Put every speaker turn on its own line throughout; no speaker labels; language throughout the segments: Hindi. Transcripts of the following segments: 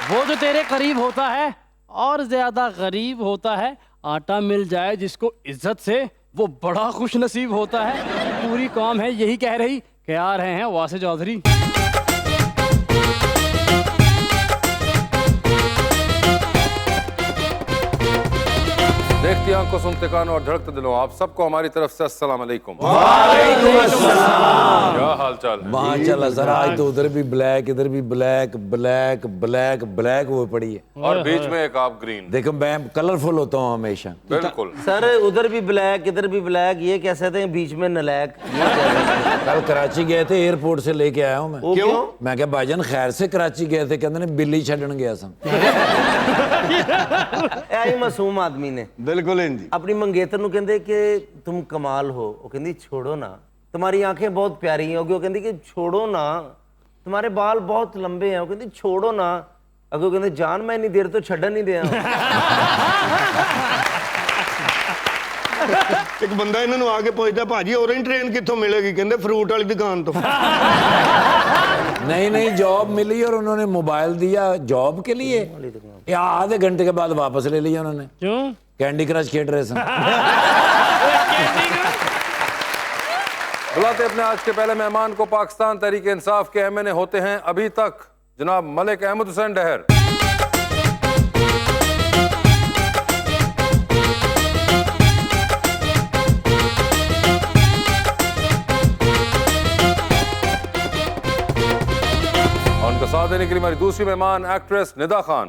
वो जो तेरे करीब होता है और ज्यादा गरीब होता है, आटा मिल जाए जिसको इज्जत से वो बड़ा खुश नसीब होता है। पूरी कौम है यही कह रही कि आ रहे हैं वासे चौधरी।
देखती आंखों, सुनते कानों और धड़कते दिलों, आप सबको हमारी तरफ से अस्सलाम वालेकुम।
वालेकुम अस्सलाम।
क्या हाल चाल है?
माशाल्लाह सर, आज तो उधर भी ब्लैक, इधर भी ब्लैक ब्लैक ब्लैक ब्लैक वो पड़ी है
और बीच में एक आप ग्रीन।
देखो मैं कलरफुल होता हूँ हमेशा।
बिल्कुल
सर, उधर भी ब्लैक इधर भी ब्लैक, ये कह सकते हैं बीच में नलैक।
कल कराची गए थे, एयरपोर्ट से लेके आया हूँ मैं।
क्यों?
मैं क्या भाईजान खैर से कराची गए थे, कहते ने बिल्ली छड़न गया सा।
ऐ मासूम आदमी ने
बिल्कुल इंजी
अपनी मंगेतर नु कहंदे कि तुम कमाल हो, वो कहंदी छोड़ो ना, तुम्हारी आंखें बहुत प्यारी हैं। वो कहंदी कि छोड़ो ना, तुम्हारे बाल बहुत लंबे हैं। वो कहंदी छोड़ो ना, अगो कहंदे जान मैं इन्नी देर तो छड्डन नहीं दिया।
एक बंदा इन्होंने आके पूछता, भाजी ऑरेंज ट्रेन कितों मिलेगी? कहते फ्रूट वाली दुकान तो।
नहीं नहीं, जॉब मिली और उन्होंने मोबाइल दिया जॉब के लिए, या आधे घंटे के बाद वापस ले लिया उन्होंने।
क्यों?
कैंडी क्रश खेल रहे थे।
बुलाते अपने आज के पहले मेहमान को, पाकिस्तान तहरीक इंसाफ के MNA होते हैं अभी तक, जनाब मलिक अहमद हुसैन डहर। और उनका साथ देने के लिए हमारी दूसरी मेहमान actress Nida Khan.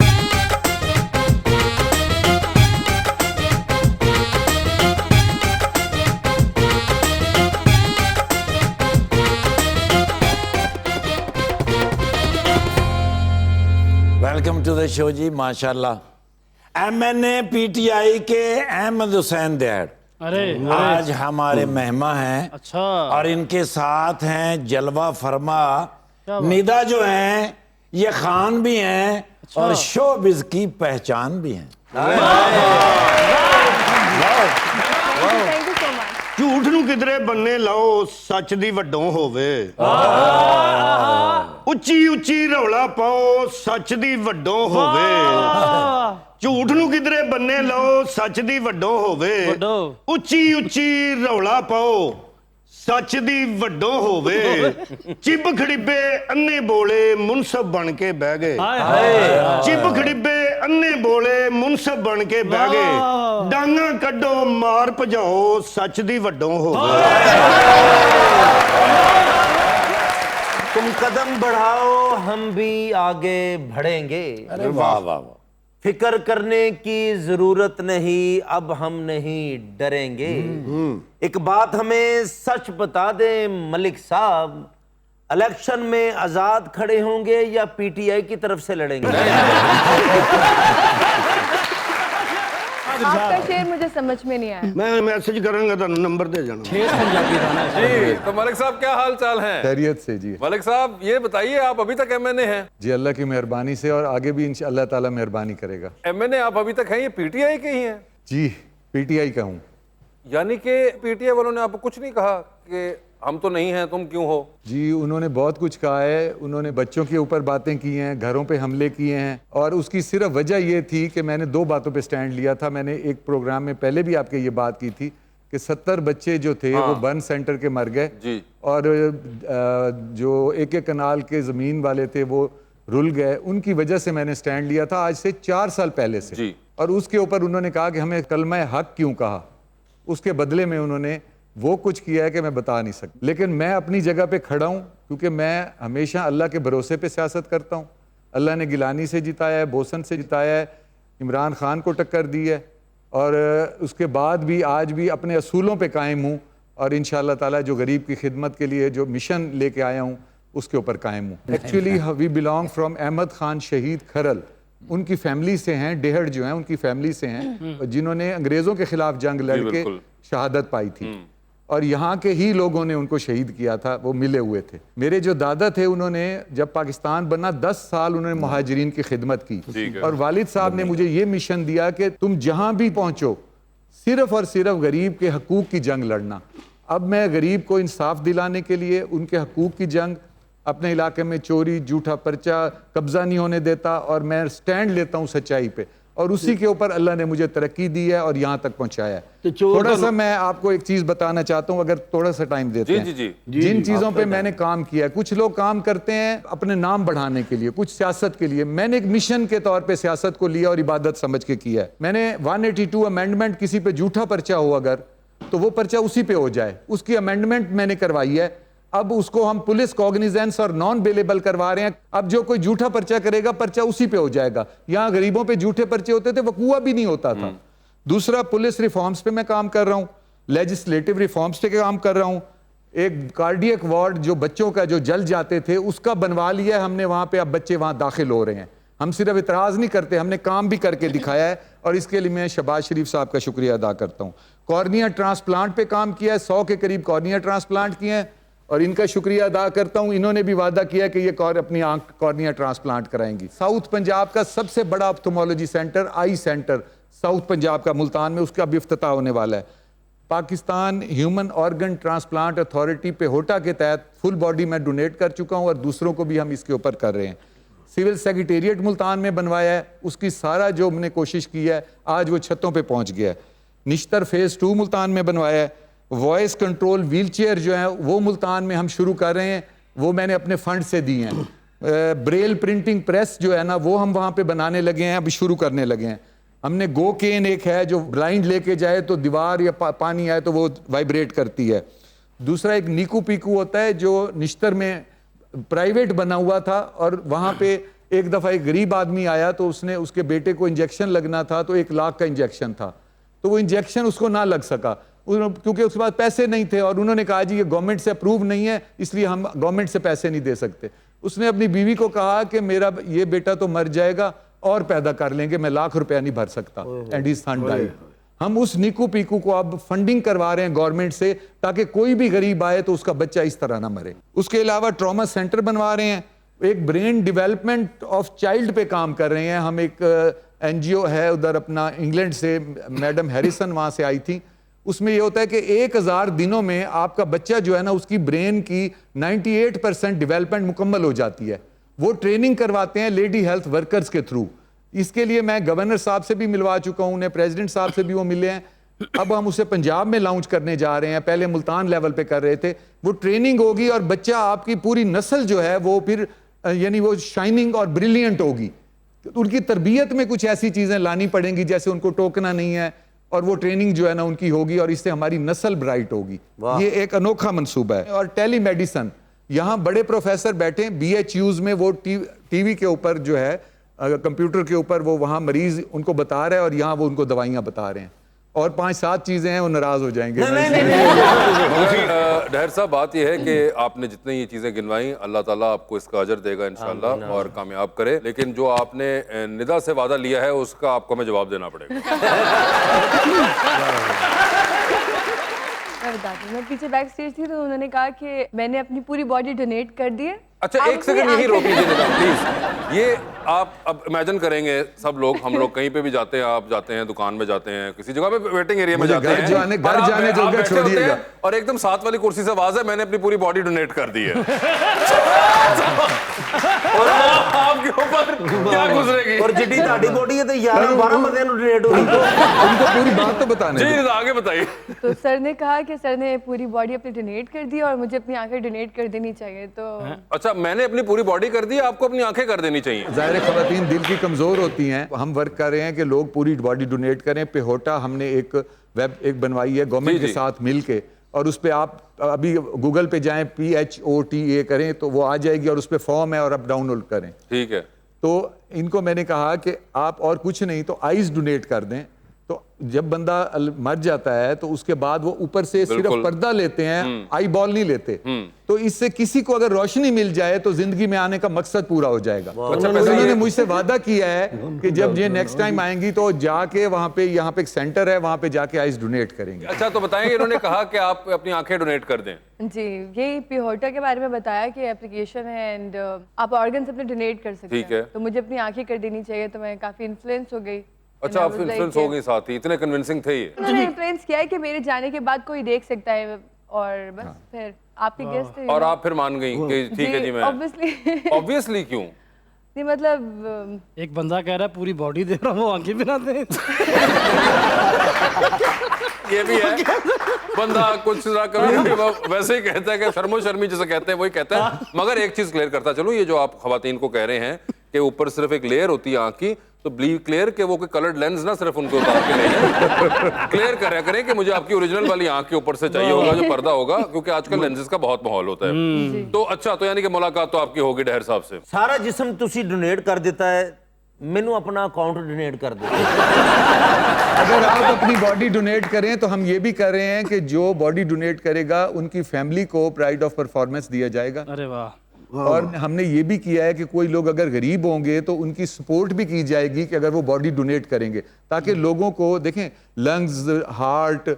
Welcome to the show ji. माशाल्लाह MNA PTI के अहमद हुसैन डहर
अरे
आज हमारे मेहमान हैं।
अच्छा।
और इनके साथ हैं जलवा फरमा निदा जो हैं, ये खान भी हैं और शोबिज की पहचान भी हैं।
झूठ नू किधरे बन्ने लाओ, सच दी वड्डों होवे। उच्ची उच्ची रौला पाओ, सच दी वड्डों होवे। झूठ नू किधरे बन्ने लाओ, सच दी वड्डों होवे। उच्ची उच्ची रौला पाओ, सच दी वड्डों होवे। चिब खड़िबे अन्ने बोले, मुनसब बन के बह गए। चिब खड़िबे अन्ने बोले, मुनसब बन के बह गए। डांगा कड्डो मार भजाओ, सच दी वड्डों होवे।
तुम कदम बढ़ाओ, हम भी आगे बढ़ेंगे।
अरे वाह वाह वाह।
फिक्र करने की जरूरत नहीं, अब हम नहीं डरेंगे। एक बात हमें सच बता दे मलिक साहब, इलेक्शन में आजाद खड़े होंगे या PTI की तरफ से लड़ेंगे?
आपका शेर मुझे समझ में नहीं आया।
मैं मैसेज करूंगा तो नंबर दे जाना।
जी तो मलिक साहब क्या हाल चाल है?
खैरियत से जी।
मलिक साहब ये बताइए, आप अभी तक MNA हैं?
जी अल्लाह की मेहरबानी से, और आगे भी इंशाअल्लाह ताला मेहरबानी करेगा।
MNA आप अभी तक हैं, ये PTI के ही हैं?
जी PTI का हूँ।
यानी कि PTI वालों ने आपको कुछ नहीं कहा कि हम तो नहीं हैं, तुम क्यों हो?
जी उन्होंने बहुत कुछ कहा है। उन्होंने बच्चों के ऊपर बातें की हैं, घरों पे हमले किए हैं, और उसकी सिर्फ वजह ये थी कि मैंने 2 बातों पे स्टैंड लिया था। मैंने एक प्रोग्राम में पहले भी आपके ये बात की थी कि 70 बच्चे जो थे वो बर्न सेंटर के मर गए
जी।
और जो एक कनाल के ज़मीन वाले थे वो रुल गए। उनकी वजह से मैंने स्टैंड लिया था आज से 4 साल पहले से
जी।
और उसके ऊपर उन्होंने कहा कि हमें कलमा हक क्यों कहा। उसके बदले में उन्होंने वो कुछ किया है कि मैं बता नहीं सकता, लेकिन मैं अपनी जगह पे खड़ा हूँ क्योंकि मैं हमेशा अल्लाह के भरोसे पे सियासत करता हूँ। अल्लाह ने गिलानी से जिताया है, बोसन से जिताया है, इमरान खान को टक्कर दी है, और उसके बाद भी आज भी अपने असूलों पे कायम हूँ, और इंशाअल्लाह ताला जो गरीब की खिदमत के लिए जो मिशन लेके आया हूँ उसके ऊपर कायम हूँ। Actually we belong from Ahmad Khan Shahid Kharal, उनकी फैमिली से हैं। डेहड़ जो हैं उनकी फैमिली से हैं, जिन्होंने अंग्रेज़ों के खिलाफ जंग लड़के शहादत पाई थी, और यहाँ के ही लोगों ने उनको शहीद किया था, वो मिले हुए थे। मेरे जो दादा थे उन्होंने जब पाकिस्तान बना 10 साल उन्होंने मुहाजिरीन की खिदमत की, और वालिद साहब ने मुझे ये मिशन दिया कि तुम जहाँ भी पहुँचो सिर्फ और सिर्फ गरीब के हकूक़ की जंग लड़ना। अब मैं गरीब को इंसाफ दिलाने के लिए, उनके हकूक़ की जंग, अपने इलाके में चोरी, झूठा पर्चा, कब्जा नहीं होने देता, और मैं स्टैंड लेता हूँ सच्चाई पे, और उसी के ऊपर अल्लाह ने मुझे तरक्की दी है और यहाँ तक पहुँचाया है।
तो चोर
थोड़ा
का
सा मैं आपको एक चीज़ बताना चाहता हूँ, अगर थोड़ा सा टाइम देते
जी
हैं।
जी जी
जिन चीज़ों पे मैंने काम किया है, कुछ लोग काम करते हैं अपने नाम बढ़ाने के लिए, कुछ सियासत के लिए। मैंने एक मिशन के तौर पे सियासत को लिया और इबादत समझ के किया है। मैंने 182 अमेंडमेंट, किसी पे झूठा पर्चा हो अगर, तो वो पर्चा उसी पे हो जाए, उसकी अमेंडमेंट मैंने करवाई है। अब उसको हम पुलिस कॉग्निजेंस और नॉन बेलेबल करवा रहे हैं। अब जो कोई झूठा पर्चा करेगा, पर्चा उसी पे हो जाएगा। यहां गरीबों पे झूठे पर्चे होते थे, वकूआ भी नहीं होता था। दूसरा, पुलिस रिफॉर्म्स पे मैं काम कर रहा हूं, लेजिस्लेटिव रिफॉर्म्स पे काम कर रहा हूं। एक कार्डियक वार्ड जो बच्चों का जो जल जाते थे, उसका बनवा लिया हमने वहां पे। अब बच्चे वहां दाखिल हो रहे हैं। हम सिर्फ इतराज नहीं करते, हमने काम भी करके दिखाया है, और इसके लिए मैं शहबाज शरीफ साहब का शुक्रिया अदा करता हूं। कॉर्निया ट्रांसप्लांट पे काम किया है, 100 के करीब कॉर्निया ट्रांसप्लांट किए हैं, और इनका शुक्रिया अदा करता हूं। इन्होंने भी वादा किया कि ये अपनी आंख कॉर्निया ट्रांसप्लांट कराएंगी। साउथ पंजाब का सबसे बड़ा ऑप्थोमोलॉजी सेंटर, आई सेंटर साउथ पंजाब का मुल्तान में, उसका भी इफ्तिताह होने वाला है। Pakistan human organ transplant authority पे होटा के तहत फुल बॉडी मैं डोनेट कर चुका हूं, और दूसरों को भी हम इसके ऊपर कर रहे हैं। सिविल सेक्रेटेरिएट मुल्तान में बनवाया है, उसकी सारा जो हमने कोशिश की है, आज वो छतों पे पहुंच गया है। निश्तर फेज़ 2 मुल्तान में बनवाया है। वॉइस कंट्रोल व्हील चेयर जो है वो मुल्तान में हम शुरू कर रहे हैं, वो मैंने अपने फंड से दी हैं। ब्रेल प्रिंटिंग प्रेस जो है ना, वो हम वहाँ पे बनाने लगे हैं, अभी शुरू करने लगे हैं। हमने गो केन एक है जो ब्लाइंड लेके जाए तो दीवार या पानी आए तो वो वाइब्रेट करती है। दूसरा एक नीकू पीकू होता है जो निश्तर में प्राइवेट बना हुआ था, और वहाँ पे एक दफ़ा एक गरीब आदमी आया तो उसने, उसके बेटे को इंजेक्शन लगना था, तो 1 लाख का इंजेक्शन था, तो वो इंजेक्शन उसको ना लग सका क्योंकि उसके पास पैसे नहीं थे, और उन्होंने कहा जी ये गवर्नमेंट से अप्रूव नहीं है, इसलिए हम गवर्नमेंट से पैसे नहीं दे सकते। उसने अपनी बीवी को कहा कि मेरा ये बेटा तो मर जाएगा और पैदा कर लेंगे, मैं लाख रुपया नहीं भर सकता, एंड हिज सन डाइड। हम उस नीकू पीकू को अब फंडिंग करवा रहे हैं गवर्नमेंट से, ताकि कोई भी गरीब आए तो उसका बच्चा इस तरह ना मरे। उसके अलावा ट्रॉमा सेंटर बनवा रहे हैं, एक ब्रेन डेवलपमेंट ऑफ चाइल्ड पे काम कर रहे हैं हम। एक NGO है उधर अपना इंग्लैंड से, मैडम हैरिसन वहाँ से आई थी। उसमें ये होता है कि 1000 दिनों में आपका बच्चा जो है ना, उसकी ब्रेन की 98% डेवलपमेंट मुकम्मल हो जाती है। वो ट्रेनिंग करवाते हैं लेडी हेल्थ वर्कर्स के थ्रू। इसके लिए मैं गवर्नर साहब से भी मिलवा चुका हूँ, उन्हें प्रेसिडेंट साहब से भी वो मिले हैं। अब हम उसे पंजाब में लॉन्च करने जा रहे हैं, पहले मुल्तान लेवल पे कर रहे थे। वो ट्रेनिंग होगी और बच्चा, आपकी पूरी नस्ल जो है वो फिर यानी वो शाइनिंग और ब्रिलियंट होगी। उनकी तरबियत में कुछ ऐसी चीज़ें लानी पड़ेंगी, जैसे उनको टोकना नहीं है, और वो ट्रेनिंग जो है ना उनकी होगी, और इससे हमारी नस्ल ब्राइट होगी। ये एक अनोखा मंसूबा है। और टेली मेडिसन, यहाँ बड़े प्रोफेसर बैठे BHUs में, वो टीवी के ऊपर जो है, कंप्यूटर के ऊपर वो वहाँ मरीज उनको बता रहा है, और यहाँ वो उनको दवाइयाँ बता रहे हैं। और 5-7 चीजें हैं, वो नाराज हो जाएंगे।
डहर साहब, बात यह है कि आपने जितनी ये चीजें गिनवाई, अल्लाह ताला आपको इसका अजर देगा इंशाल्लाह और कामयाब करे। लेकिन जो आपने निदा से वादा लिया है उसका आपको हमें जवाब देना पड़ेगा।
मैं बताती हूँ, मैं पीछे बैक स्टेज थी तो उन्होंने कहा कि मैंने अपनी पूरी बॉडी डोनेट कर दी है।
अच्छा,
आप
एक सेकंड यही
अपनी
रोक लीजिए प्लीज। ये आप अब इमेजिन करेंगे, सब लोग, हम लोग कहीं पे भी जाते हैं, आप जाते हैं दुकान में, जाते हैं किसी जगह पे वेटिंग एरिया में जाते हैं,
घर जाने
आप
जोगा
बैठे
छोड़िएगा।
होते हैं, और एकदम साथ वाली कुर्सी से आवाज है, मैंने अपनी पूरी बॉडी डोनेट कर दी है। और आपके ऊपर क्या गुजरेगी?
और जिड्डी ताड़ी बॉडी है तो 11-12 बंदे डोनेट हुई।
उनको पूरी बात तो बताने
जी
दो।
आगे बताइए।
तो सर ने कहा कि सर ने पूरी बॉडी अपनी डोनेट कर दी और मुझे अपनी आंखें डोनेट कर देनी चाहिए। तो
अच्छा, मैंने अपनी पूरी बॉडी कर दी, आपको अपनी आंखें कर देनी चाहिए।
ज़ाहिर है ख़वातीन दिल की कमज़ोर होती हैं। हम वर्क कर रहे हैं कि लोग पूरी बॉडी डोनेट करें। पेहोटा हमने एक वेब बनवाई है गवर्नमेंट के साथ मिल के, और उस पर आप अभी गूगल पे जाएं, PHOTA करें तो वो आ जाएगी, और उस पर फॉर्म है, और आप डाउनलोड करें।
ठीक है।
तो इनको मैंने कहा कि आप और कुछ नहीं तो आइज डोनेट कर दें। तो जब बंदा मर जाता है तो उसके बाद वो ऊपर से सिर्फ पर्दा लेते हैं, आई बॉल नहीं लेते। तो इससे किसी को अगर रोशनी मिल जाए तो जिंदगी में आने का मकसद पूरा हो जाएगा। तो उन्होंने मुझसे वादा किया है कि जब ये नेक्स्ट टाइम आएंगी तो जाके वहां पे, यहाँ पे एक सेंटर है, वहां पे जाके आइज डोनेट करेंगे।
अच्छा, तो बताएंगे, इन्होंने कहा कि आप अपनी आंखें डोनेट कर दें।
जी, यही पेहोटा के बारे में बताया कि एप्लीकेशन है एंड आप ऑर्गन्स अपने डोनेट कर सकते
ठीक है।
हैं। तो मुझे अपनी आंखें कर देनी चाहिए, तो मैं काफी इन्फ्लुएंस हो गई।
अच्छा, आप इन्फ्लुएंस हो गई साथ ही, इतने कन्विंसिंग थे ये।
उन्होंने इन्फ्लुएंस किया है कि मेरे जाने के बाद कोई देख सकता है, और बस फिर आपके गेस्ट थे
और आप फिर मान गई कि ठीक है जी मैं
ऑब्वियसली
ऑब्वियसली क्यों?
नहीं मतलब
एक बंदा कह रहा है पूरी बॉडी दे रहा हूँ, वो आंखें भी ना दे।
ये भी है, बंदा कुछ ना कभी वो वैसे ही कहता है कि शर्मो शर्मी जैसे कहते हैं वही कहता है। मगर एक चीज क्लियर करता चलूं, ये जो आप खवातीन को कह रहे हैं कि ऊपर सिर्फ एक लेयर होती है आंख की, तो बी क्लियर के वो कोई कलर्ड लेंस ना सिर्फ उनको उतार के नहीं क्लियर करा करें कि मुझे आपकी ओरिजिनल वाली आंख के ऊपर से चाहिए होगा जो पर्दा होगा, क्योंकि आजकल लेंसेज का बहुत माहौल होता है। तो अच्छा, तो यानी कि मुलाकात तो आपकी होगी डहर साहब से।
सारा जिस्म तुसी डोनेट कर देता है, मैनू अपना अकाउंट डोनेट कर दो।
अगर आप अपनी बॉडी डोनेट करें तो हम ये भी कर रहे हैं कि जो बॉडी डोनेट करेगा उनकी फैमिली को प्राइड ऑफ परफॉर्मेंस दिया जाएगा।
अरे वाह।
और हमने ये भी किया है कि कोई लोग अगर गरीब होंगे तो उनकी सपोर्ट भी की जाएगी कि अगर वो बॉडी डोनेट करेंगे, ताकि लोगों को देखें लंग्स, हार्ट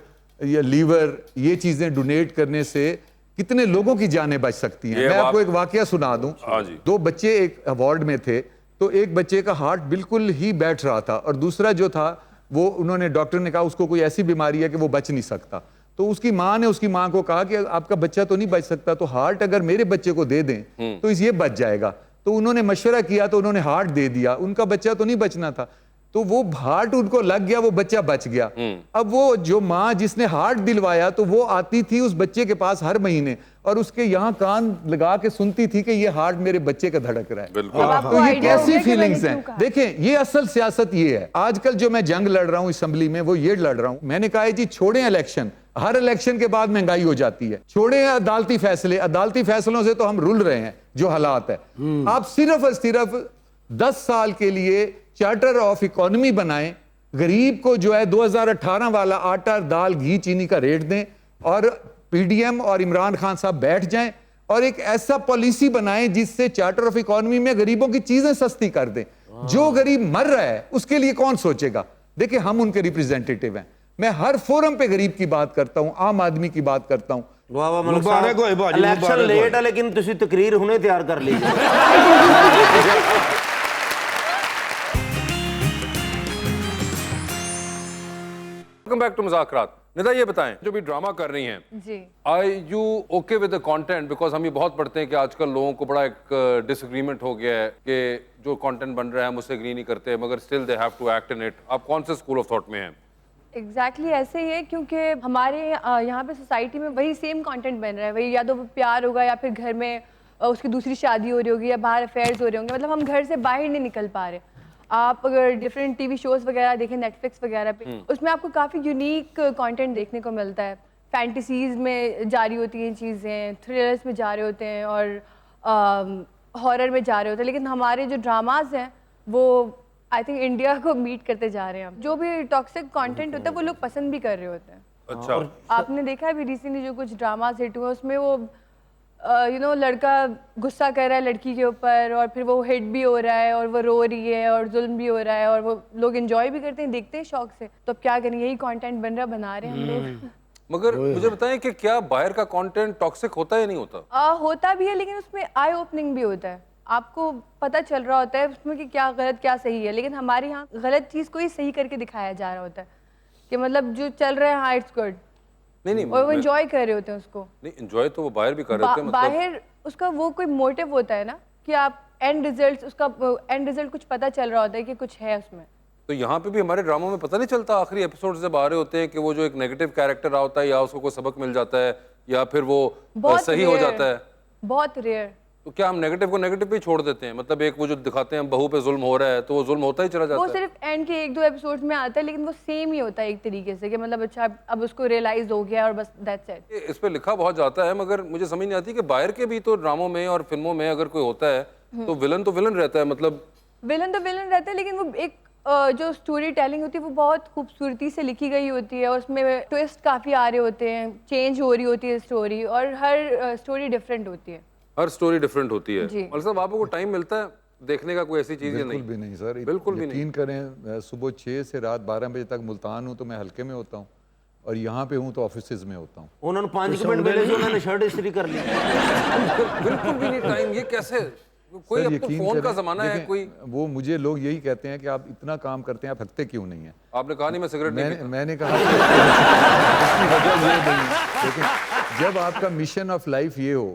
या लीवर, ये चीजें डोनेट करने से कितने लोगों की जानें बच सकती हैं। मैं आपको एक वाकया सुना दूं।
हाँ जी।
2 बच्चे एक वार्ड में थे, तो एक बच्चे का हार्ट बिल्कुल ही बैठ रहा था और दूसरा जो था वो, उन्होंने डॉक्टर ने कहा उसको कोई ऐसी बीमारी है कि वो बच नहीं सकता। तो उसकी माँ ने उसकी माँ को कहा कि आपका बच्चा तो नहीं बच सकता, तो हार्ट अगर मेरे बच्चे को दे दें तो ये बच जाएगा। तो उन्होंने मशवरा किया, तो उन्होंने हार्ट दे दिया। उनका बच्चा तो नहीं बचना था, तो वो हार्ट उनको लग गया, वो बच्चा बच गया। अब वो जो माँ जिसने हार्ट दिलवाया, तो वो आती थी उस बच्चे के पास हर महीने और उसके यहाँ कान लगा के सुनती थी कि ये हार्ट मेरे बच्चे का धड़क रहा है।
बिल्कुल।
तो ये कैसी फीलिंग्स हैं। देखें, ये असल सियासत ये है। आजकल जो मैं जंग लड़ रहा हूँ असेंबली में, वो ये लड़ रहा हूँ, मैंने कहा है जी छोड़ें इलेक्शन। हर इलेक्शन के बाद महंगाई हो जाती है। छोड़ें अदालती फैसले, अदालती फैसलों से तो हम रुल रहे हैं जो हालात है। आप सिर्फ और सिर्फ 10 साल के लिए चार्टर ऑफ इकोनॉमी बनाएं, गरीब को जो है 2018 वाला आटा, दाल, घी, चीनी का रेट दें और पीडीएम और इमरान खान साहब बैठ जाएं और एक ऐसा पॉलिसी बनाएं जिससे चार्टर ऑफ इकोनॉमी में गरीबों की चीजें सस्ती कर दें। जो गरीब मर रहा है उसके लिए कौन सोचेगा? देखिए, हम उनके रिप्रेजेंटेटिव हैं। मैं हर फोरम पे गरीब की बात करता हूं, आम आदमी की बात करता हूं।
वाह वाह मलिक
मुबारक
साहब,
होए भाजी,
इलेक्शन
मुबारक
लेट
होए।
है लेकिन तुसी तकरीर हुने तैयार कर लीजिए।
वेलकम बैक टू मुज़ाकरात। निदा, ये बताएं, जो भी ड्रामा कर रही हैं,
जी
are you okay with the content? Because हम ये बहुत पढ़ते हैं कि आजकल लोगों को बड़ा एक डिसएग्रीमेंट हो गया है कि जो कंटेंट बन रहा है हम उससे एग्री नहीं करते, मगर still they have to act in it. आप कौन से स्कूल ऑफ थॉट में हैं?
एग्जैक्टली ऐसे ही है, क्योंकि हमारे यहाँ पे सोसाइटी में वही सेम कंटेंट बन रहा है। वही या तो प्यार होगा या फिर घर में उसकी दूसरी शादी हो रही होगी या बाहर अफेयर्स हो रहे होंगे। मतलब हम घर से बाहर नहीं निकल पा रहे। आप अगर डिफरेंट टीवी शोज वगैरह देखें नेटफ्लिक्स वगैरह पे, उसमें आपको काफ़ी यूनिक कंटेंट देखने को मिलता है। फैंटेसीज में जारी होती हैं चीज़ें, थ्रिलर्स में जा रहे होते हैं और हॉरर में जा रहे होते हैं। लेकिन हमारे जो ड्रामाज हैं वो आई थिंक इंडिया को मीट करते जा रहे हैं। जो भी टॉक्सिक कंटेंट होता है वो लोग पसंद भी कर रहे होते हैं।
अच्छा,
आपने देखा है भी रिसेंटली जो कुछ ड्रामाज हिट हुए उसमें वो लड़का गुस्सा कर रहा है लड़की के ऊपर और फिर वो हिट भी हो रहा है और वो रो रही है और जुल्म भी हो रहा है और वो लोग एंजॉय भी करते हैं, देखते हैं शौक से। तो अब क्या करें, यही कंटेंट बन रहा, बना रहे हैं हम लोग।
मगर मुझे बताएं कि क्या बाहर का कंटेंट टॉक्सिक होता है या नहीं होता?
होता भी है, लेकिन उसमें आई ओपनिंग भी होता है। आपको पता चल रहा होता है उसमें कि क्या गलत क्या सही है। लेकिन हमारे यहाँ गलत चीज़ को ही सही करके दिखाया जा रहा होता है कि मतलब जो चल रहा है हाँ इट्स गुड,
नहीं
और वो एंजॉय कर रहे होते हैं उसको।
नहीं, एंजॉय तो वो बाहर भी कर रहे होते हैं। मतलब
बाहर उसका वो कोई मोटिव होता है ना कि आप एंड रिजल्ट, उसका एंड रिजल्ट कुछ पता चल रहा होता है कि कुछ है उसमें।
तो यहाँ पे भी हमारे ड्रामों में पता नहीं चलता आखिरी एपिसोड जब आ रहे होते हैं कि वो जो एक नेगेटिव कैरेक्टर रहा होता है या उसको कोई सबक मिल जाता है या फिर वो सही हो जाता है।
बहुत रेयर।
तो क्या हम नेगेटिव को नेगेटिव पे ही छोड़ देते हैं? मतलब एक वो जो दिखाते हैं बहू पे जुल्म हो रहा है तो वो जुल्म होता ही चला जाता
वो
है।
सिर्फ एंड के 1-2 एपिसोड्स में आता है, लेकिन वो सेम ही होता है एक तरीके से कि मतलब अच्छा अब उसको रियलाइज हो गया और बस दैट्स इट।
इस पे लिखा बहुत जाता है, मगर मुझे समझ नहीं आती कि बाहर के भी तो ड्रामों में और फिल्मों में अगर कोई होता है तो विलन रहता है। मतलब
विलन तो विलन रहता है, लेकिन वो एक जो स्टोरी टेलिंग होती है वो बहुत खूबसूरती से लिखी गई होती है और उसमें ट्विस्ट काफ़ी आ रहे होते हैं, चेंज हो रही होती है स्टोरी और हर स्टोरी डिफरेंट होती है।
हर स्टोरी डिफरेंट होती है।
जी।
मतलब साहब आपको टाइम मिलता है देखने का कोई ऐसी चीज या नहीं?
बिल्कुल भी नहीं सर,
बिल्कुल भी
यकीन करें, मैं सुबह 6 से रात 12 बजे तक मुल्तान हूँ तो मैं हल्के में होता हूँ और यहाँ पे हूँ तो ऑफिसेज में होता हूँ।
उन्होंने 5 मिनट मिले थे, उन्होंने शर्ट इस्त्री कर ली।
बिल्कुल भी नहीं टाइम। ये कैसे? कोई
सर,
अब तो
यकीन
फोन का
करें,
जमाना है।
देखें,
कोई
वो मुझे लोग यही कहते हैं कि आप इतना काम करते हैं, आप थकते क्यों नहीं है?
आपने कहा नहीं मैं सिगरेट नहीं पीता।
मैंने कहा कि इसकी वजह ये नहीं, लेकिन जब आपका मिशन ऑफ लाइफ ये हो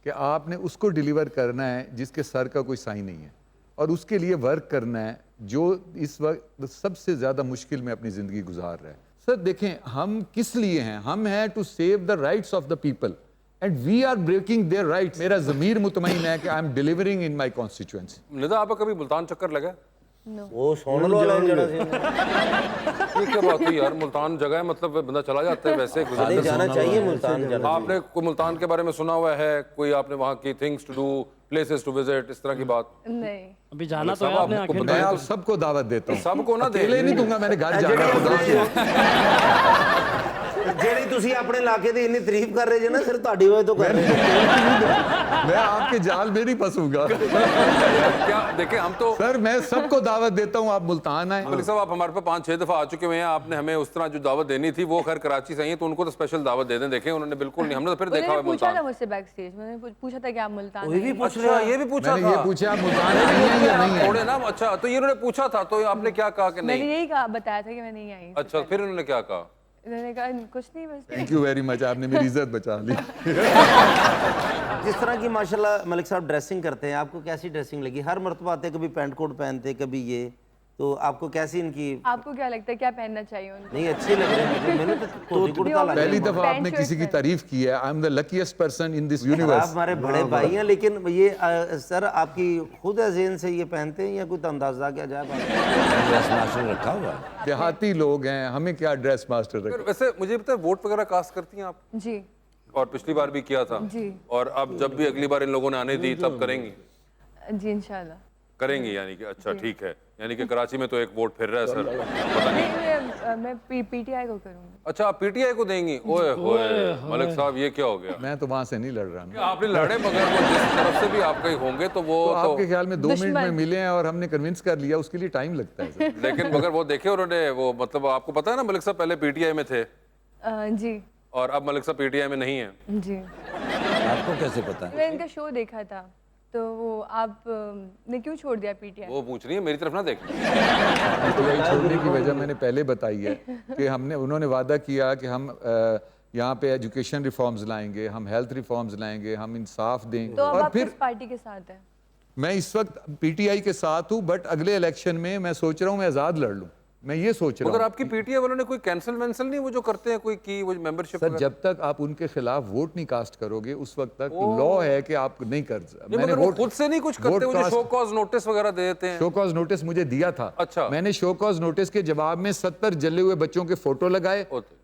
कि आपने उसको डिलीवर करना है जिसके सर का कोई साइन नहीं है, और उसके लिए वर्क करना है जो इस वक्त सबसे ज़्यादा मुश्किल में अपनी ज़िंदगी गुजार रहा है। सर देखें, हम किस लिए हैं? हम हैं to save the rights of the people and we are breaking their rights. मेरा ज़मीर मुतमईन है कि I am delivering in my constituency.
Nida, आपका कभी मुल्तान चक्कर लगा?
वो सोनल वाला है जरा से
ये क्या बात हुई यार? मुल्तान जगह है, मतलब बंदा चला जाता है वैसे गुजर
नहीं जाना चाहिए मुल्तान जाना
आपने कोई मुल्तान के बारे में सुना हुआ है? कोई आपने वहाँ की things to do, places to visit, इस तरह की बात?
नहीं।
अभी जाना तो
सब
है आपने
आपको
आखिर
मैं आप सबको दावत देता हूँ,
सबको ना दे।
अकेले नहीं दूंगा, मैंने घर जाना खुदा
ਜਿਹੜੀ ਤੁਸੀਂ ਆਪਣੇ ਇਲਾਕੇ ਦੀ ਇੰਨੀ ਤਾਰੀਫ ਕਰ ਰਹੇ ਜੇ ਨਾ ਸਿਰ ਤੁਹਾਡੀ ਵਜ੍ਹਾ ਤੋਂ ਕਰ ਰਹੇ
मैं आपके जाल में नहीं फंसूंगा।
क्या देखें, हम तो
सर मैं सबको दावत देता हूँ, आप मुल्तान आए।
मलिक साहब, आप हमारे पास 5-6 दफा आ चुके हुए हैं। आपने हमें उस तरह जो दावत देनी थी वो खैर कराची से ही है, तो उनको तो स्पेशल दावत दे दें। देखें उन्होंने बिल्कुल नहीं, हमने तो फिर देखा
उन्होंने
हुआ
पूछा था
मुल्तान।
मुझसे बैक स्टेज, मैंने पूछा था कि आप मुल्तान
ये भी
आए?
पूछ
अच्छा, ये भी पूछा
मैंने ये
था।
पूछा आप मुल्तान आए हैं या नहीं है?
थोड़े ना, अच्छा तो ये उन्होंने पूछा था, तो आपने क्या कहा कि
मैंने
नहीं?
यही कहा, बताया था कि मैं नहीं आई।
अच्छा, फिर उन्होंने क्या कहा?
उन्होंने कहा कुछ नहीं, बस
थैंक यू वेरी मच, आपने मेरी इज्जत बचा ली।
जिस तरह की माशाल्लाह मलिक साहब ड्रेसिंग करते हैं, आपको कैसी ड्रेसिंग लगी? हर मर्तबा आते कभी पैंट कोट पहनते कभी ये, तो आपको कैसी इनकी?
आपको क्या लगता है क्या पहनना चाहिए उनको?
नहीं अच्छे लग रहे हैं मुझे, मैंने तो धोती कुर्ता लगा
पहली
है।
दफा आपने
पैंट
किसी की
शर्ट
तारीफ की है। I am the luckiest person in this
आप
यूनिवर्स।
हमारे बड़े भाई हैं, लेकिन ये सर आपकी खुद अजेन से ये पहनते हैं या कोई अंदाजा क्या जाए?
ड्रेस मास्टर रखा हुआ है।
देहाती लोग हैं, हमें क्या ड्रेस मास्टर
फिर
रखे।
वैसे मुझे पता है, वोट वगैरह कास्ट करती हैं आप?
जी
और पिछली बार भी किया था,
जी
और अब जब भी अगली बार इन लोगों ने आने दी तब करेंगी?
जी इंशाल्लाह।
करेंगी यानी कि, अच्छा ठीक है, यानी कि कराची में तो एक वोट फिर रहा है सर, पता नहीं।
नहीं, मैं पीटीआई को करूंगी।
अच्छा, आप पीटीआई को देंगी? ओए होए मलिक साहब, ये क्या हो गया?
मैं तो वहां से नहीं लड़ रहा ना।
आपने लड़े, मगर वो जिस तरफ से भी आपके होंगे तो वो
तो
तो
आपके ख्याल में 2 मिनट में
दुश्मन।
मिले हैं और हमने कन्विंस कर लिया, उसके लिए टाइम लगता है सर।
लेकिन मगर वो देखे उन्होंने, वो मतलब आपको पता है ना, मलिक साहब पहले पीटीआई में थे
जी
और अब मलिक साहब पीटीआई में नहीं है।
जी।
आपको कैसे पता है?
मैंने इनका शो देखा था, तो वो आप ने क्यों छोड़ दिया पीटीआई?
वो पूछ रही है, मेरी तरफ ना देख।
पीटीआई छोड़ने की वजह मैंने पहले बताई है कि उन्होंने वादा किया कि हम यहाँ पे एजुकेशन रिफॉर्म्स लाएंगे, हम हेल्थ रिफॉर्म्स लाएंगे, हम इंसाफ देंगे।
तो अब
और
आप
फिर
किस पार्टी के साथ हैं?
मैं इस वक्त पीटीआई के साथ हूँ, बट अगले इलेक्शन में मैं सोच रहा हूँ मैं आज़ाद लड़ लूँ। मैं ये सोच रहा
मगर
हूँ।
आपकी पीटीआई वालों ने कोई कैंसिल वैंसिल नहीं, वो जो करते हैं कोई की वो मेंबरशिप?
सर जब तक आप उनके खिलाफ वोट नहीं कास्ट करोगे उस वक्त तक लॉ है कि आप नहीं कर।
मगर वो खुद से नहीं कुछ करते, वो जो शो कॉज नोटिस वगैरह दे देते हैं।
शो कॉज नोटिस मुझे दिया था।
अच्छा।
मैंने शो कॉज नोटिस के जवाब में 70 जले हुए बच्चों के फोटो लगाए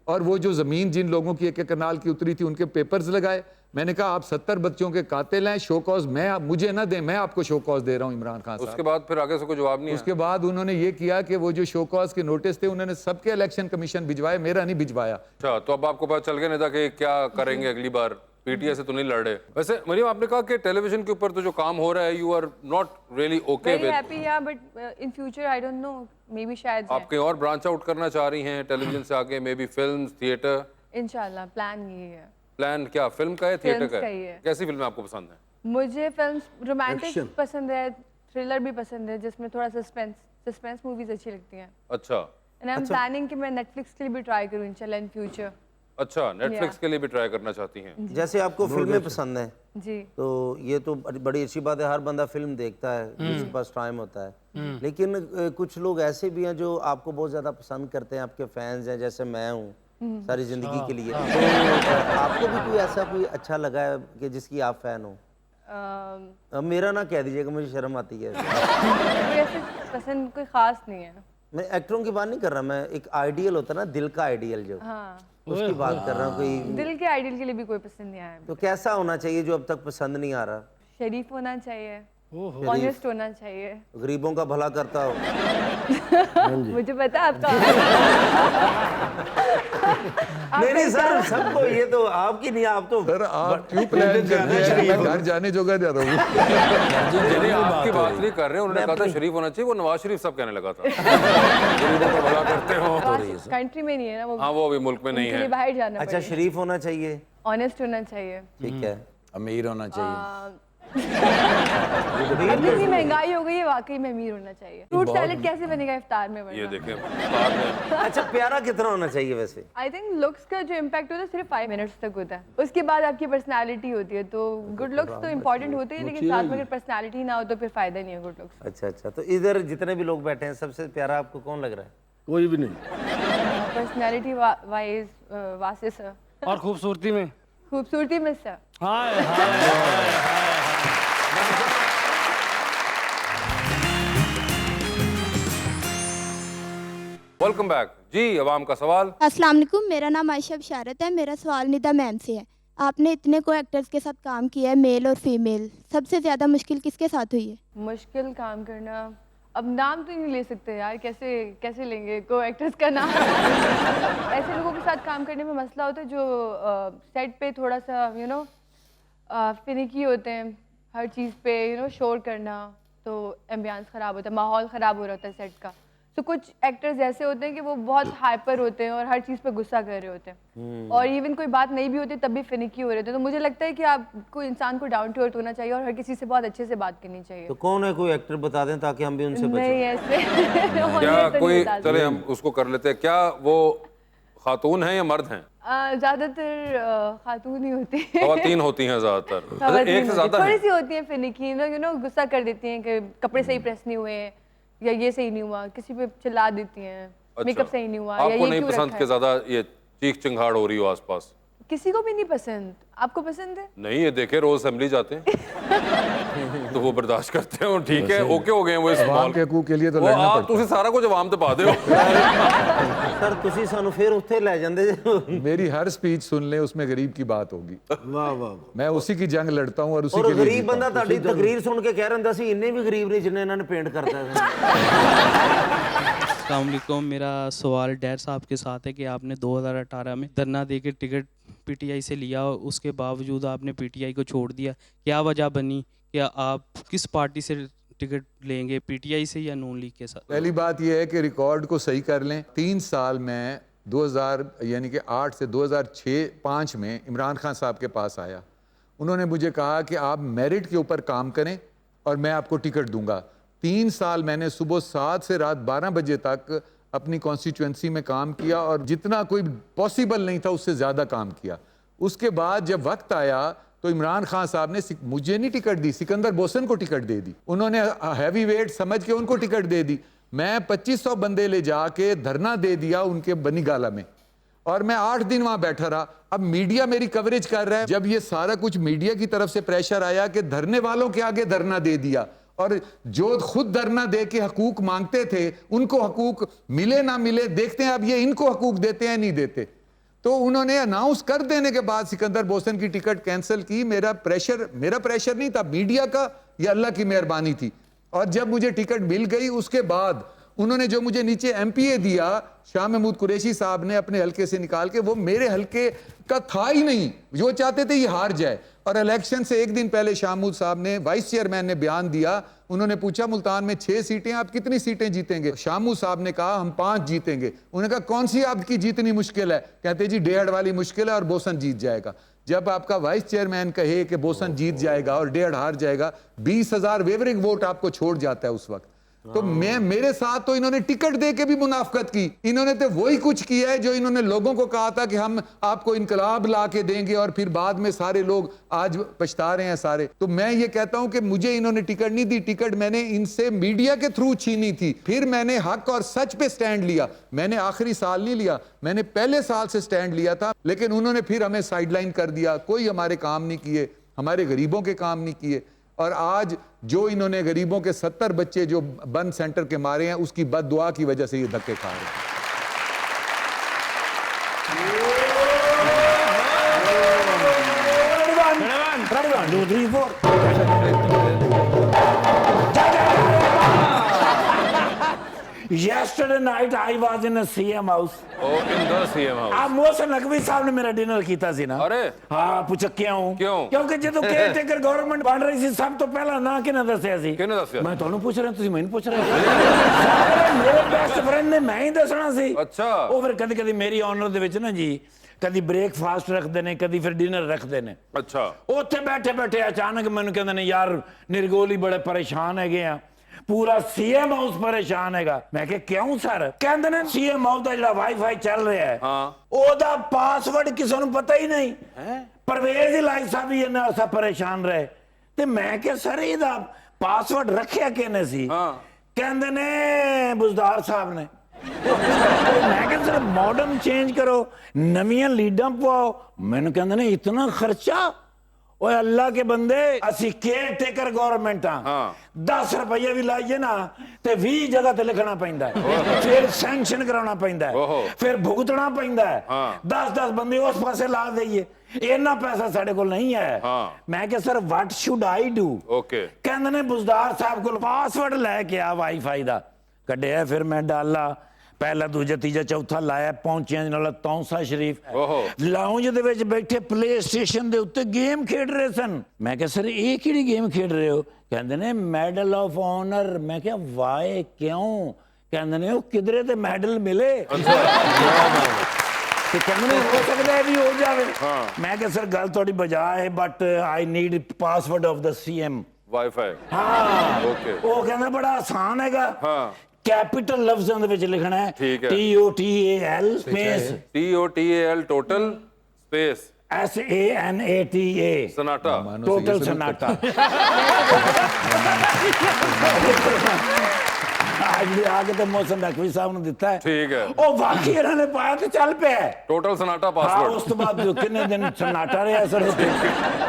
और वो जो जमीन जिन लोगों की एक एक कनाल की उतरी थी उनके पेपर्स लगाए। मैंने कहा आप 70 बच्चों के कातिल हैं, शो कॉज मुझे ना दें, मैं आपको शो कॉज दे रहा हूं इमरान खान साहब।
उसके बाद फिर आगे से कोई जवाब नहीं?
उसके बाद उन्होंने ये किया कि वो जो शो कॉज के नोटिस थे उन्होंने सबके इलेक्शन कमीशन भिजवाए, मेरा नहीं भिजवाया।
अच्छा, तो अब आपको पता चल गया नहीं था कि क्या करेंगे अगली बार? पीटीआई से तो नहीं लड़ रहे। वैसे मरियम, आपने कहा कि टेलीविजन के ऊपर तो जो काम हो रहा है, you are not really okay
very
with.
Happy या, but in future I don't know, maybe शायद
आप कहीं और ब्रांच आउट करना चाह रही हैं टेलीविजन से आगे, मे बी फिल्म, थिएटर?
इंशाल्लाह प्लान ये है।
प्लान क्या फिल्म का है, थिएटर
फिल्म्स
का
का ही है।
कैसी फिल्में आपको पसंद है?
मुझे फिल्म्स रोमांटिक पसंद है, थ्रिलर भी पसंद है, जिसमें थोड़ा सस्पेंस मूवीज अच्छी लगती हैं।
अच्छा
एंड आई एम प्लानिंग कि मैं नेटफ्लिक्स के लिए भी ट्राई करूं इंशाल्लाह इन फ्यूचर।
अच्छा, नेटफ्लिक्स के लिए भी ट्राई करना चाहती हैं?
जैसे आपको फिल्में पसंद हैं,
जी
तो ये तो बड़ी अच्छी बात है, हर बंदा फिल्म देखता है जिसके पास टाइम होता है। लेकिन कुछ लोग ऐसे भी हैं जो आपको बहुत ज्यादा पसंद करते हैं, आपके फैंस हैं, जैसे मैं हूँ सारी जिंदगी के लिए। तो आपको भी कोई ऐसा कोई अच्छा लगा है कि जिसकी आप फैन हो? अब मेरा ना कह दीजिएगा, मुझे शर्म आती है।
कोई ऐसे पसंद कोई खास नहीं है।
मैं एक्टरों की बात नहीं कर रहा, मैं एक आइडियल होता है ना, दिल का आइडियल जो,
हाँ,
उसकी बात कर रहा हूँ। कोई
दिल के आइडियल के लिए भी कोई पसंद नहीं आया।
तो कैसा होना चाहिए जो अब तक पसंद नहीं आ रहा?
शरीफ होना चाहिए, ऑनेस्ट होना चाहिए।
गरीबों का भला करता हो।
मुझे पता है आपका।
नहीं सर, सबको ये तो आपकी नहीं, आप तो
सर आप क्यों प्लान कर रहे हैं? मैं घर जाने जोगा जा रहा हूँ।
नहीं, आपकी बात नहीं कर रहे हैं, उन्होंने कहा था शरीफ होना चाहिए, वो नवाज शरीफ सब कहने लगा था गरीबों का भला करते हो।
कंट्री में नहीं है ना वो,
हाँ, वो अभी मुल्क में नहीं
उनके लिए
है।
बाहर जाना
अच्छा, शरीफ होना चाहिए,
ऑनेस्ट होना चाहिए,
ठीक है।
अमीर होना चाहिए।
अब इतनी महंगाई हो गई है, वाकई में अमीर होना चाहिए। फ्रूट सैलेड कैसे बनेगा इफ्तार में?
ये
वरना
देखें बाद में
अच्छा, प्यारा कितना होना चाहिए वैसे?
आई थिंक लुक्स का जो इम्पैक्ट होता है सिर्फ 5 मिनट्स तक होता है, उसके बाद आपकी पर्सनालिटी होती है। तो गुड लुक्स तो इम्पोर्टेंट होते हैं, लेकिन साथ में अगर पर्सनालिटी ना हो तो फिर फायदा नहीं है गुड लुक्स।
अच्छा अच्छा, तो इधर जितने भी लोग बैठे हैं सबसे प्यारा आपको कौन लग रहा है?
कोई भी नहीं।
पर्सनालिटी वाइज वासे सर,
और खूबसूरती में?
खूबसूरती में सर।
हाय हाय
वेलकम बैक जी। अवाम का सवाल।
अस्सलाम वालेकुम, मेरा नाम आयशा बशारत है। मेरा सवाल निदा मैम से है। आपने इतने को एक्टर्स के साथ काम किया है, मेल और फीमेल, सबसे ज़्यादा मुश्किल किसके साथ हुई है?
मुश्किल काम करना, अब नाम तो नहीं ले सकते यार, कैसे कैसे लेंगे को एक्टर्स का नाम। ऐसे लोगों के साथ काम करने में मसला होता है जो सेट पे थोड़ा सा फिनिकी होते हैं, हर चीज़ पे शोर करना, तो एम्बियंस ख़राब होता है, माहौल ख़राब हो रहा होता है सेट का। तो कुछ एक्टर्स ऐसे होते हैं कि वो बहुत हाइपर होते हैं और हर चीज़ पे गुस्सा कर रहे होते हैं, और इवन कोई बात नहीं भी होती तब भी फिनिकी हो रहे होते हैं। तो मुझे लगता है कि आपको इंसान को डाउन टू अर्थ होना चाहिए और हर किसी से बहुत अच्छे से बात करनी चाहिए।
तो कौन है, कोई एक्टर बता दें ताकि हम भी उनसे बचें।
नहीं ऐसे
क्या कोई, चले हम उसको कर लेते हैं। क्या वो खातून हैं या मर्द हैं?
ज्यादातर खातून ही होती है,
खवातीन होती हैं ज्यादातर।
खवातीन
एक से
होती
ज्यादा
हैं। थोड़ी
हैं?
सी होती है फिनिकी, गुस्सा कर देती हैं कि कपड़े सही प्रेस नहीं हुए या ये सही नहीं हुआ, किसी पे चिल्ला देती हैं, मेकअप सही नहीं हुआ या
आपको
ये
नहीं
क्यों
पसंद
रखा
के
है।
ज्यादा ये चीख चिंगाड़ हो रही हो आसपास?
किसी को भी नहीं पसंद। आपको पसंद है?
नहीं, ये देखे रोज असेंबली जाते हैं तो वो बर्दाश्त करते हैं और ठीक है, ओके हो गए हैं वो इस
अवाम
माहौल
के हकूक के लिए तो
वो
लड़ना
आप
पड़ता
ਤੁਸੀਂ ਸਾਰਾ ਕੁਝ ਆਵਾਮ ਤੇ ਪਾ ਦਿਓ।
सर तुसी सानू फिर उत्थे ले जांदे जे।
है। मेरी हर स्पीच सुन ले, उसमें गरीब की बात होगी।
वाह वाह।
मैं उसी की जंग लड़ता हूँ और उसी
और
के लिए
गरीब
जीता
बंदा
हूं।
ਤੁਹਾਡੀ तकरीर सुन के कह रहा सी इन्ने भी गरीब नहीं जिन्ने इन्होंने पेंट करता है।
अस्सलाम वालेकुम, मेरा सवाल डैड साहब के साथ है कि आपने 2018 में धरना दे के टिकट पीटीआई से लिया, उसके बावजूद आपने पीटीआई को छोड़ दिया, क्या वजह बनी? क्या आप किस पार्टी से टिकट लेंगे, पीटीआई से या नून लीग के साथ?
पहली बात यह है कि रिकॉर्ड को सही कर लें। 3 साल में 2000 यानी कि 8 से 2006-5 में इमरान खान साहब के पास आया। उन्होंने मुझे कहा कि आप मेरिट के ऊपर काम करें और मैं आपको टिकट दूंगा। 3 साल मैंने सुबह 7 से रात 12 बजे तक अपनी कॉन्स्टिट्यूंसी में काम किया और जितना कोई पॉसिबल नहीं था उससे ज़्यादा काम किया। उसके बाद जब वक्त आया तो इमरान खान साहब ने मुझे नहीं टिकट दी, सिकंदर बोसन को टिकट दे दी। उन्होंने हैवी वेट समझ के उनको टिकट दे दी। मैं 2500 बंदे ले जाके धरना दे दिया उनके बनी गाला में, और मैं 8 दिन वहां बैठा रहा। अब मीडिया मेरी कवरेज कर रहा है। जब ये सारा कुछ मीडिया की तरफ से प्रेशर आया कि धरने वालों के आगे धरना दे दिया, और जो खुद धरना दे के हकूक मांगते थे उनको हकूक मिले ना मिले, देखते हैं अब ये इनको हकूक देते हैं नहीं देते। तो उन्होंने अनाउंस कर देने के बाद सिकंदर बोसन की टिकट कैंसिल की। मेरा प्रेशर नहीं था, मीडिया का या अल्लाह की मेहरबानी थी। और जब मुझे टिकट मिल गई उसके बाद उन्होंने जो मुझे नीचे एमपीए दिया, शाह महमूद कुरैशी साहब ने अपने हलके से निकाल के, वो मेरे हलके का था ही नहीं। जो चाहते थे ये हार जाए। और इलेक्शन से 1 दिन पहले शाह महमूद साहब ने, वाइस चेयरमैन ने बयान दिया। उन्होंने पूछा मुल्तान में 6 सीटें, आप कितनी सीटें जीतेंगे? शाह महमूद साहब ने कहा हम 5 जीतेंगे। उन्होंने कहा कौन सी आपकी जीतनी मुश्किल है? कहते जी 1.5 वाली मुश्किल है और बोसन जीत जाएगा। जब आपका वाइस चेयरमैन कहे कि बोसन जीत जाएगा और 1.5 हार जाएगा, 20,000 वेवरिंग वोट आपको छोड़ जाता है उस वक्त। तो मेरे साथ तो इन्होंने टिकट दे के भी मुनाफकत की। इन्होंने तो वही कुछ किया है जो इन्होंने लोगों को कहा था कि हम आपको इनकलाब ला के देंगे, और फिर बाद में सारे लोग आज पछता रहे हैं सारे। तो मैं ये कहता हूं कि मुझे इन्होंने टिकट नहीं दी, टिकट मैंने इनसे मीडिया के थ्रू छीनी थी। फिर मैंने हक और सच पे स्टैंड लिया। मैंने आखिरी साल नहीं लिया, मैंने पहले साल से स्टैंड लिया था, लेकिन उन्होंने फिर हमें साइडलाइन कर दिया। कोई हमारे काम नहीं किए, हमारे गरीबों के काम नहीं किए। और आज जो इन्होंने गरीबों के 70 बच्चे जो बंद सेंटर के मारे हैं, उसकी बददुआ की वजह से ये धक्के खा रहे हैं।
Yesterday night I was in a CM house.
Oh, in the CM house.
आप मोहसिन नकवी साहब ने मेरा डिनर किया सी ना।
अरे
हाँ पूछा क्यों? क्योंकि जो केयर टेकर गवर्नमेंट बन रही थी, सब तो पहला ना किने दसिया सी?
किने दसिया?
मैं ਤੁਹਾਨੂੰ ਪੁੱਛ ਰਿਹਾ, ਤੁਸੀਂ ਮੈਨੂੰ ਪੁੱਛ ਰਹੇ ਹੋ। ਮੇਰੇ ਬੈਸਟ ਫਰੈਂਡ ਨੇ ਮੈਂ ਹੀ ਦੱਸਣਾ ਸੀ।
अच्छा।
ਉਹ ਫਿਰ ਕਦੀ ਕਦੀ ਮੇਰੀ ਆਨਰ ਦੇ ਵਿੱਚ ਨਾ ਜੀ ਕਦੀ ਬ੍ਰੇਕਫਾਸਟ ਰੱਖਦੇ ਨੇ, ਕਦੀ ਫਿਰ ਡਿਨਰ ਰੱਖਦੇ ਨੇ।
अच्छा
ਉੱਥੇ ਬੈਠੇ ਬੈਠੇ ਅਚਾਨਕ ਮੈਨੂੰ ਕਹਿੰਦੇ ਨੇ ਯਾਰ ਨਿਰਗੋਲੀ ਬੜੇ ਪਰੇਸ਼ਾਨ ਹੈਗੇ ਆ, ਪੂਰਾ ਸੀਐਮ ਹਾਊਸ ਪਰੇਸ਼ਾਨ ਹੈਗਾ। ਮੈਂ ਕਿਹਾ ਕਿਉਂ ਸਰ? ਕਹਿੰਦੇ ਨੇ ਸੀਐਮ ਹਾਊਸ ਦਾ ਜਿਹੜਾ ਵਾਈਫਾਈ ਚੱਲ ਰਿਹਾ ਹੈ ਉਹਦਾ ਪਾਸਵਰਡ ਕਿਸੇ ਨੂੰ ਪਤਾ ਹੀ ਨਹੀਂ ਹੈ। परवेज इलाही साहब ही इन्ना ऐसा परेशान रहे। ते मैं क्या सर ਇਹਦਾ ਪਾਸਵਰਡ ਰੱਖਿਆ ਕਿਨੇ ਸੀ? ਕਹਿੰਦੇ ਨੇ ਬੁਜ਼ਦਾਰ ਸਾਹਿਬ ਨੇ। मैं क्या सर मॉडर्न चेंज करो, नवीं लीडां पवाओ। मैंने कहंदे ने इतना खर्चा? ओए अल्लाह के बंदे असी केयर टेकर गवर्नमेंट हाँ 10 रुपये भी लाइए ना ते 20 जगह ते लिखना पैंदा है, फिर सैंक्शन कराना पैंदा है, फिर भुगतना पैंदा है। 10-10 बंदे उस पासे ला दईए, इन्ना पैसा साडे कोल नहीं है। मैं क्या sir what should I do? कहंदे ने बुज़दार साहब कोल पासवर्ड लेके आ वाईफाई दा। कढ़िया फिर मैं डाला, पहला दूजा तीजा चौथा लाया, पहुंचिया नाल तौसा शरीफ लाउंज दे विच बैठे प्ले स्टेशन दे उत्ते गेम खेड रहे सन। मैं क्या सर ये किहड़ी गेम खेड रहे हो? कहंदे ने मेडल ऑफ ऑनर। मैं क्या वाई क्यों? कहंदे ने ओ किधरे ते मेडल मिले ते कहंदे ने हो सकदा है भी हो जावे। मैं क्या सर गल थोड़ी बजा है but I need password of the CM wifi. हाँ ओके ओ कहंदा बड़ा आसान हैगा। कैपिटल लफ्ज़ों ਦੇ ਵਿੱਚ ਲਿਖਣਾ ਹੈ TOTAL space
TOTAL total space
SANATA
सनाटा
टोटल सनाटा। आज आगे तो मौसम नकवी साहब ने दिता है। ठीक है ओ वाकई इन्होंने पाया तो चल पे
टोटल सनाटा पासवर्ड।
उस तो बाद जो कितने दिन सन्नाटा रहा सर होते।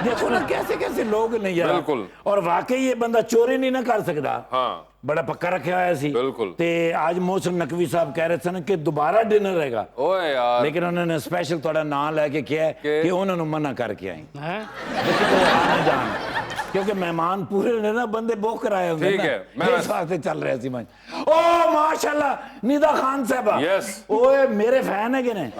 देखो ना कैसे कैसे लोग नहीं यार। बिल्कुल। और वाकई ये बंदा चोरी नहीं ना कर सकता। हाँ बड़ा पक्का रखा हुआ सी। बिल्कुल। ते आज मोहसिन नकवी साहब कह रहे थे कि दोबारा डिनर रहेगा। ओए यार लेकिन उन्होंने स्पेशल थोड़ा नाम लेके किया है कि उन्होंने मना करके आई जान, क्योंकि मेहमान पूरे ने ना बंदे बुक कराए होंगे। ठीक है मैं इस वास्ते चल रहे सी। मैं ओ माशाल्लाह निदा खान साहब। यस ओए मेरे फैन है कि नहीं?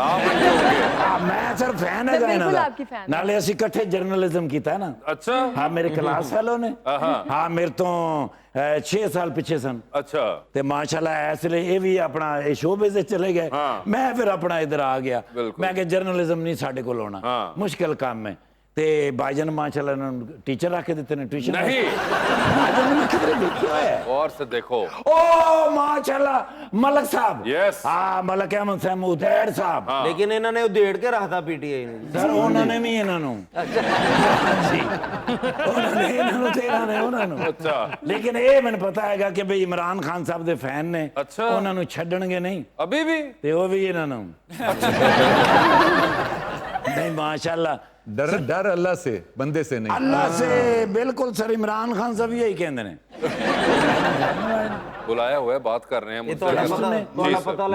मैं सर फैन है गाना नाले ਅਸੀਂ ਇਕੱਠੇ जर्नलिज्म कीता ना। अच्छा हाँ मेरे क्लास फेलो ने। हाँ मेरे तो 6 साल पिछे सन। अच्छा ते माशाल्लाह इसलिए ये भी अपना शोबिज़ चले गए। मैं फिर अपना इधर आ गया। मैं कि जर्नलिज्म नहीं साडे कोल होना, मुश्किल काम है। ते भाईजान माशाल्लाह ने टीचर रख के देते ने ट्यूशन नहीं भाईजान ने किधर देखा है और से देखो। ओ माशाल्लाह मलक साहब। यस हां मलक अहमद साहब उदेड़ साहब।
लेकिन इन्होंने उदेड़ के रखता पीटीआई ने
सर उन्होंने भी इन्होंने जी उन्होंने इन्होंने तेरा ने उन्होंने। अच्छा लेकिन ये मैंने पता हैगा कि भाई इमरान खान साहब दे फैन ने। अच्छा उन्होंने छड्डणगे नहीं अभी भी ते वो भी इन्होंने नहीं माशाल्लाह।
डर अल्लाह से बंदे से नहीं।
अल्लाह से बिल्कुल सर। इमरान खान साहब यही कहते हैं।
बुलाया हुआ है बात कर रहे हैं
मुझसे।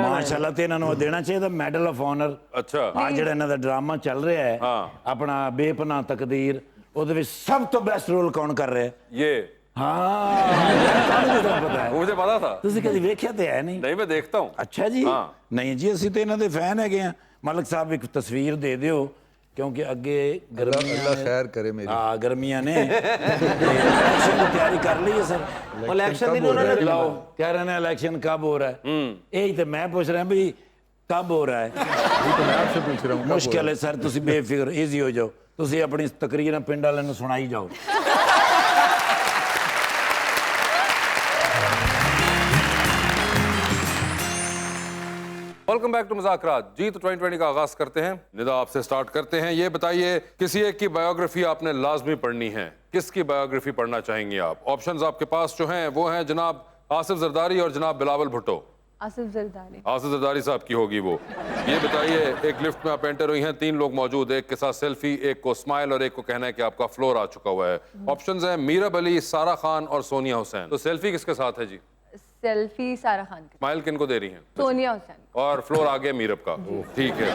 माशाल्लाह ते इन्हां नूं देना चाहिए मेडल ऑफ ऑनर। अच्छा आ जिहड़ा इन्हां दा ड्रामा चल रहा है अपना बेपनाह तकदीर ਉਹਦੇ ਵਿੱਚ सब तो बेस्ट रोल कौन कर रहा है? ये हाँ पता है
मुझे पता था।
ਤੁਸੀਂ ਕਦੀ ਵੇਖਿਆ ਤੇ ਹੈ ਨਹੀਂ?
नहीं मैं देखता हूं।
अच्छा जी नहीं जी ਅਸੀਂ ਤੇ ਇਹਨਾਂ ਦੇ ਫੈਨ ਹੈਗੇ ਆ। ਮਲਕ ਸਾਹਿਬ ਇੱਕ ਤਸਵੀਰ ਦੇ ਦਿਓ क्योंकि अगे
अल्लाह खैर करे मेरी।
हाँ गर्मियां ने इलेक्शन की तैयारी कर ली है सर।
इलेक्शन भी उन्होंने
लाओ कह रहे हैं इलेक्शन कब हो रहा है। यही तो मैं पूछ रहा भाई कब हो रहा है।
तो मैं आपसे पूछ रहा हूँ
मुश्किल है सर। तुसी बेफिक्र इजी हो जाओ। तुसी अपनी तकरीर पिंड वाले नूं सुनाई जाओ।
वेलकम बैक टू मुज़ाकरात जी। तो 2020 का आगाज करते हैं। निदा आपसे स्टार्ट करते हैं। ये बताइए किसी एक की बायोग्राफी आपने लाजमी पढ़नी है, किसकी बायोग्राफी पढ़ना चाहेंगे आप? ऑप्शंस आपके पास जो हैं वो हैं जनाब आसिफ जरदारी और जनाब बिलावल भुट्टो।
आसिफ जरदारी।
आसिफ जरदारी साहब की होगी वो। ये बताइए एक लिफ्ट में आप एंटर हुई हैं, 3 लोग मौजूद, एक के साथ सेल्फी, एक को स्माइल और एक को कहना है कि आपका फ्लोर आ चुका हुआ है। ऑप्शंस हैं मीरब अली, सारा खान और सोनिया हुसैन। तो सेल्फी किसके साथ है जी?
सेल्फी सारा खान की।
स्माइल किनको दे रही हैं?
सोनिया हुसैन।
और फ्लोर आ गया मीरब का। ठीक है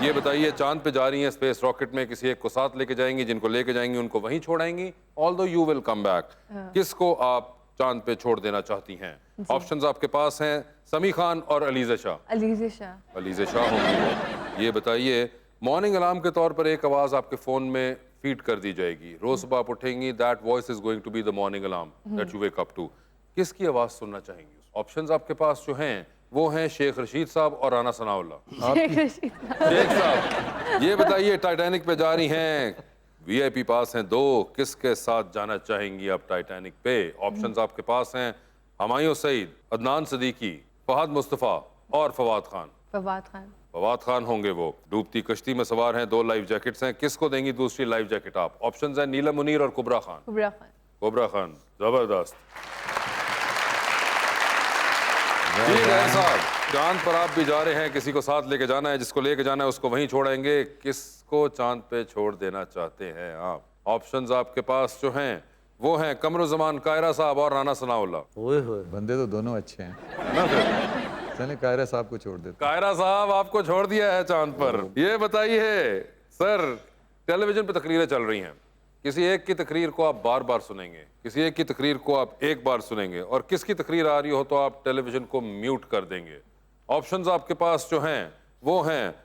ये बताइए चांद पे जा रही हैं स्पेस रॉकेट में, किसी एक को साथ लेके जाएंगी, जिनको लेके जाएंगी उनको वहीं छोड़ाएंगी, although you will come back. किसको आप चांद पे छोड़ देना चाहती हैं? ऑप्शंस आपके पास हैं समी खान और अलीज़ा शाह।
अलीज़ा शाह।
अलीज़ा शाह होंगी वो। ये बताइए मॉर्निंग अलार्म के तौर पर एक आवाज़ आपके फ़ोन में फीड कर दी जाएगी, रोज़ सुबह आप उठेंगी, that voice is going to be the morning alarm that you wake up to. किसकी आवाज़ सुनना चाहेंगी? ऑप्शंस आपके पास जो हैं वो हैं शेख रशीद साहब और राना सनाउल्लाह।
शेख
शेख साहब ये बताइए, टाइटैनिक पे जा रही हैं, वीआईपी पास हैं 2, किसके साथ जाना चाहेंगी आप टाइटैनिक पे? ऑप्शंस आपके पास हैं, हमायूं सईद, अदनान सदीकी, फहद मुस्तफ़ा और फवाद खान।
फवाद खान।
फवाद खान होंगे वो। डूबती कश्ती में सवार हैं, 2 लाइफ जैकेट्स हैं, किसको देंगी दूसरी लाइफ जैकेट आप? ऑप्शंस हैं नीलम मुनीर और कुबरा खान।
कुबरा खान।
कुबरा खान, जबरदस्त। ठीक है साहब, चांद पर आप भी जा रहे हैं, किसी को साथ लेके जाना है, जिसको लेके जाना है उसको वहीं छोड़ेंगे। किसको चांद पे छोड़ देना चाहते हैं आप? ऑप्शंस आपके पास जो हैं वो हैं कमरुज़्ज़मान कायरा साहब और राना सनाउल्लाह।
ओए होए,
बंदे तो दोनों अच्छे हैं। चले कायरा साहब को छोड़ देते।
कायरा साहब आपको छोड़ दिया है चांद पर। ये बताइए सर, टेलीविजन पे तकरीरें चल रही हैं, किसी एक की तकरीर को आप बार बार सुनेंगे, किसी एक की तकरीर को आप एक बार सुनेंगे, और किसकी तकरीर आ रही हो तो आप टेलीविजन को म्यूट कर देंगे। ऑप्शंस आपके पास जो हैं वो हैं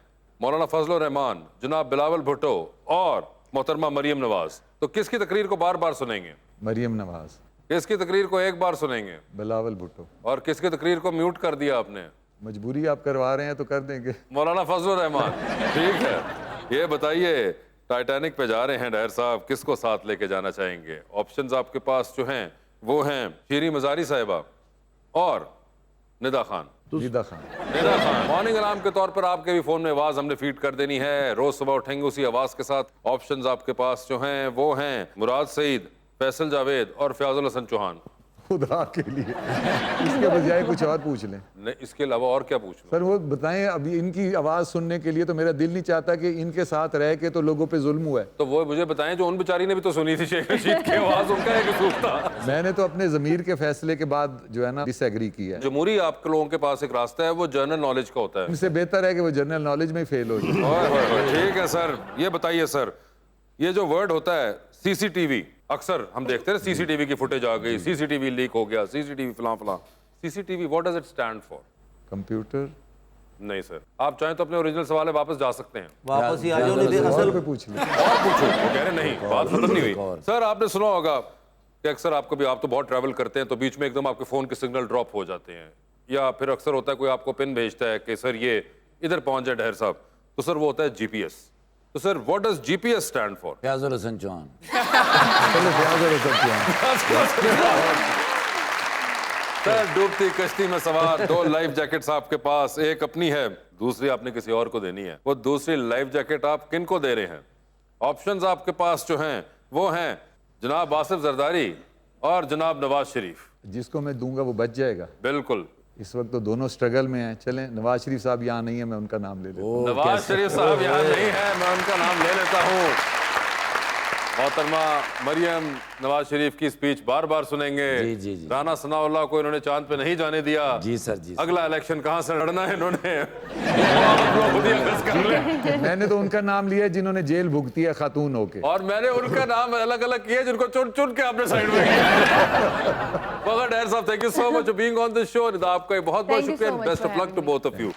मौलाना फजल रहमान, जनाब बिलावल भुट्टो और मोहतरमा मरियम नवाज। तो किसकी तकरीर को बार बार सुनेंगे?
मरियम नवाज।
किसकी तकरीर को एक बार सुनेंगे?
बिलावल भुट्टो।
और किसकी तकरीर को म्यूट कर दिया आपने?
मजबूरी आप करवा रहे हैं तो कर देंगे।
मौलाना फजल रहमान। ठीक है, ये बताइए, टाइटैनिक पे जा रहे हैं डैर साहब, किसको साथ लेके जाना चाहेंगे? ऑप्शंस आपके पास जो हैं वो हैं शीरी मजारी साहिबा और निदा खान।
निदा खान।
निदा खान। मॉर्निंग अलार्म के तौर पर आपके भी फोन में आवाज हमने फीड कर देनी है, रोज सुबह उठेंगे उसी आवाज के साथ। ऑप्शंस आपके पास जो हैं वो हैं मुराद सईद, फैसल जावेद और फयाजुल हसन चौहान।
खुदा के लिए इसके बजाय कुछ और पूछ लें।
नहीं, इसके अलावा और क्या पूछना?
सर वो बताएं, अभी इनकी आवाज सुनने के लिए तो मेरा दिल नहीं चाहता कि इनके साथ रह के तो लोगों पे जुल्म हुआ है।
तो वो मुझे बताएं, जो उन बेचारी ने भी तो सुनी थी शेख रशीद की आवाज, उनका एक कसूर था।
मैंने तो अपने जमीर के फैसले के बाद जो है ना डिसएग्री किया है।
जमहूरी आपके लोगों के पास एक रास्ता है, वो जनरल नॉलेज का होता है।
इनसे बेहतर है कि वो जनरल नॉलेज में फेल हो जाए।
ठीक है सर, ये बताइए सर, ये जो वर्ड होता है सीसीटीवी, अक्सर हम देखते हैं सीसीटीवी की फुटेज आ गई, सीसीटीवी लीक हो गया, सीसीटीवी फलां फलां। CCTV what does it stand for?
Computer.
नहीं सर, आप चाहें तो अपने ओरिजिनल सवाल में वापस जा सकते हैं।
वापस ही आ जाओ, नहीं तो
सवाल पे पूछ लें।
और पूछो। वो कह रहे नहीं, बात खत्म नहीं हुई। सर आपने सुना होगा कि अक्सर आपको भी, आप तो बहुत ट्रैवल करते हैं, तो बीच में एकदम आपके फोन के सिग्नल ड्रॉप हो जाते हैं, या फिर अक्सर होता है कोई आपको पिन भेजता है कि सर ये इधर पहुंच जाए डहर साहब, तो सर वो होता है जीपीएस। तो sir what does GPS stand for?
Fayazul Hasan Chauhan.
Sir डूबती कश्ती में सवार 2 लाइफ जैकेट्स आपके पास, एक अपनी है, दूसरी आपने किसी और को देनी है। वो दूसरी लाइफ जैकेट आप किन को दे रहे हैं? ऑप्शंस आपके पास जो हैं वो हैं जनाब आसिफ जरदारी और जनाब नवाज शरीफ।
जिसको मैं दूंगा वो बच जाएगा।
बिल्कुल।
इस वक्त तो दोनों स्ट्रगल में हैं। चलें, नवाज शरीफ साहब यहाँ नहीं है, मैं उनका नाम ले लेता हूँ।
नवाज शरीफ साहब यहाँ नहीं है, मैं उनका नाम ले लेता हूँ। मोहतरमा मरियम नवाज शरीफ की स्पीच बार बार सुनेंगे।
जी, जी, जी।
राना सनाउल्लाह को इन्होंने चांद पे नहीं जाने दिया।
जी सर, जी सर।
अगला इलेक्शन कहाँ से लड़ना है इन्होंने, आप लोग खुद ही अभ्यास कर लें।
मैंने तो उनका नाम लिया जिन्होंने जेल भुगती है खातून होके,
और मैंने उनका नाम अलग अलग किए जिनको चुन चुन के आपने साइड में किया। मगर Dar sahab, thank you so much for being on this show. आपका बहुत बहुत
Thank you
शुक्रिया।
so much
best
for
of luck to
having me.
Both of you.